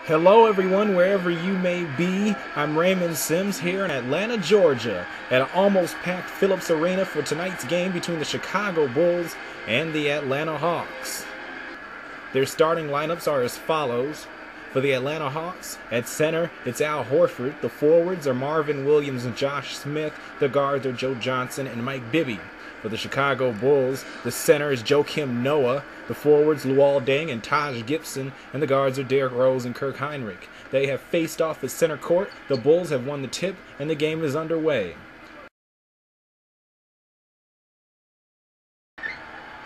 Hello everyone, wherever you may be. I'm Raymond Sims here in Atlanta, Georgia, at an almost packed Phillips Arena for tonight's game between the Chicago Bulls and the Atlanta Hawks. Their starting lineups are as follows. For the Atlanta Hawks, at center, it's Al Horford. The forwards are Marvin Williams and Josh Smith. The guards are Joe Johnson and Mike Bibby. For the Chicago Bulls, the center is Joakim Noah. The forwards, Luol Deng and Taj Gibson. And the guards are Derrick Rose and Kirk Hinrich. They have faced off at center court. The Bulls have won the tip, and the game is underway.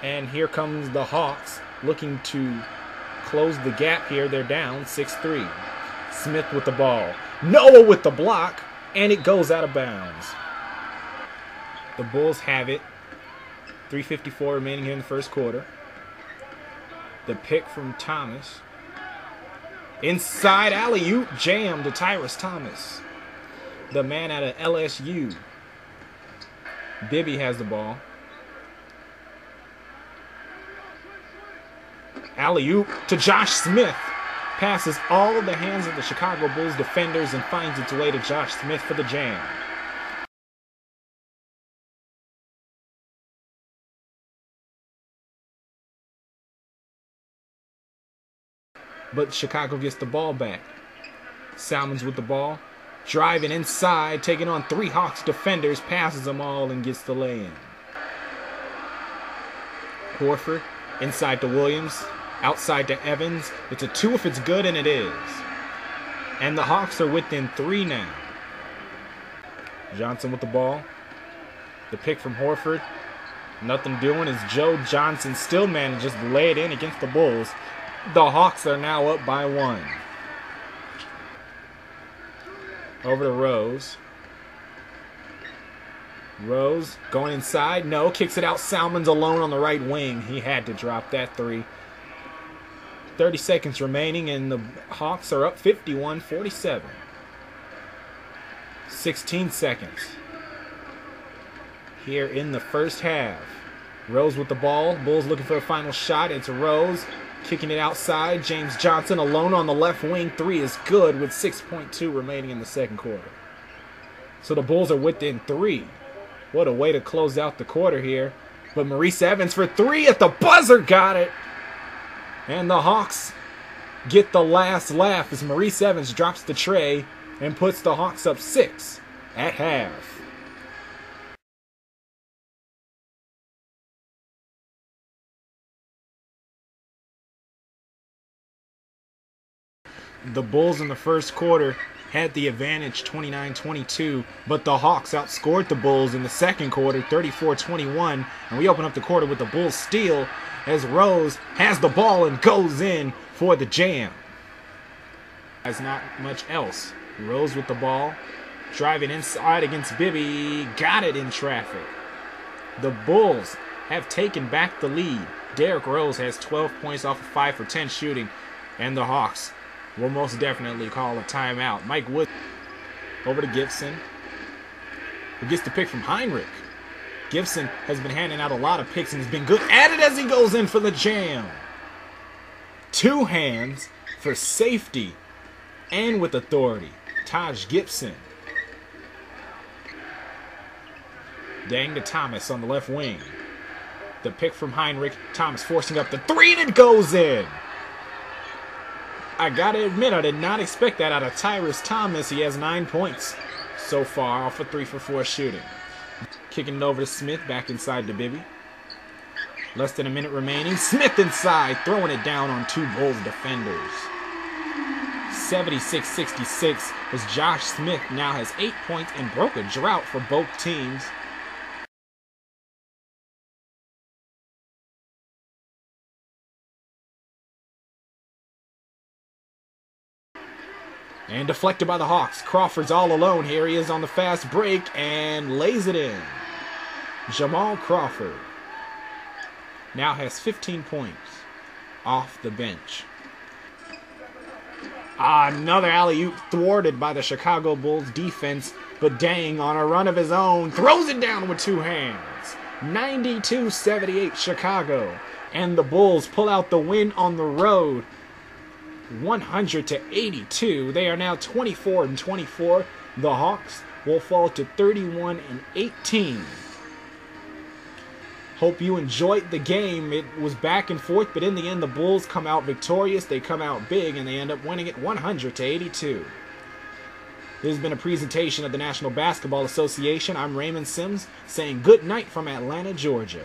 And here comes the Hawks, looking to close the gap here. They're down 6-3. Smith with the ball. Noah with the block, and it goes out of bounds. The Bulls have it. 3:54 remaining here in the first quarter. The pick from Thomas. Inside alley-oop jam to Tyrus Thomas, the man out of LSU. Bibby has the ball. Alley-oop to Josh Smith. Passes all the hands of the Chicago Bulls defenders and finds its way to Josh Smith for the jam. But Chicago gets the ball back. Salmon's with the ball. Driving inside, taking on three Hawks defenders, passes them all and gets the lay-in. Horford inside to Williams. Outside to Evans. It's a 2 if it's good, and it is. And the Hawks are within 3 now. Johnson with the ball. The pick from Horford. Nothing doing as Joe Johnson still manages to lay it in against the Bulls. The Hawks are now up by 1. Over to Rose. Rose going inside. No, kicks it out. Salmon's alone on the right wing. He had to drop that 3. 30 seconds remaining, and the Hawks are up 51-47. 16 seconds here in the first half. Rose with the ball. Bulls looking for a final shot. It's Rose kicking it outside. James Johnson alone on the left wing. 3 is good with 6.2 remaining in the second quarter. So the Bulls are within 3. What a way to close out the quarter here. But Maurice Evans for 3 at the buzzer. Got it. And the Hawks get the last laugh as Maurice Evans drops the tray and puts the Hawks up 6 at half. The Bulls in the first quarter had the advantage 29-22, but the Hawks outscored the Bulls in the second quarter 34-21, and we open up the quarter with the Bulls steal as Rose has the ball and goes in for the jam. There's not much else. Rose with the ball, driving inside against Bibby, got it in traffic. The Bulls have taken back the lead. Derrick Rose has 12 points off of 5 for 10 shooting, and the Hawks will most definitely call a timeout. Mike Wood over to Gibson, who gets the pick from Hinrich. Gibson has been handing out a lot of picks and has been good at it as he goes in for the jam. 2 hands for safety and with authority. Taj Gibson. Deng to Thomas on the left wing. The pick from Hinrich. Thomas forcing up the 3 and it goes in. I gotta admit, I did not expect that out of Tyrus Thomas. He has 9 points so far off of 3 for 4 shooting. Kicking it over to Smith, back inside to Bibby. Less than a minute remaining. Smith inside, throwing it down on 2 Bulls defenders. 76-66 as Josh Smith now has 8 points and broke a drought for both teams. And deflected by the Hawks. Crawford's all alone. Here he is on the fast break and lays it in. Jamal Crawford now has 15 points off the bench. Another alley-oop thwarted by the Chicago Bulls defense, but Deng on a run of his own throws it down with 2 hands. 92-78 Chicago. And the Bulls pull out the win on the road 100-82. They are now 24-24. The Hawks will fall to 31-18. Hope you enjoyed the game. It was back and forth, but in the end, the Bulls come out victorious. They come out big, and they end up winning it 100-82. This has been a presentation of the National Basketball Association. I'm Raymond Sims saying good night from Atlanta, Georgia.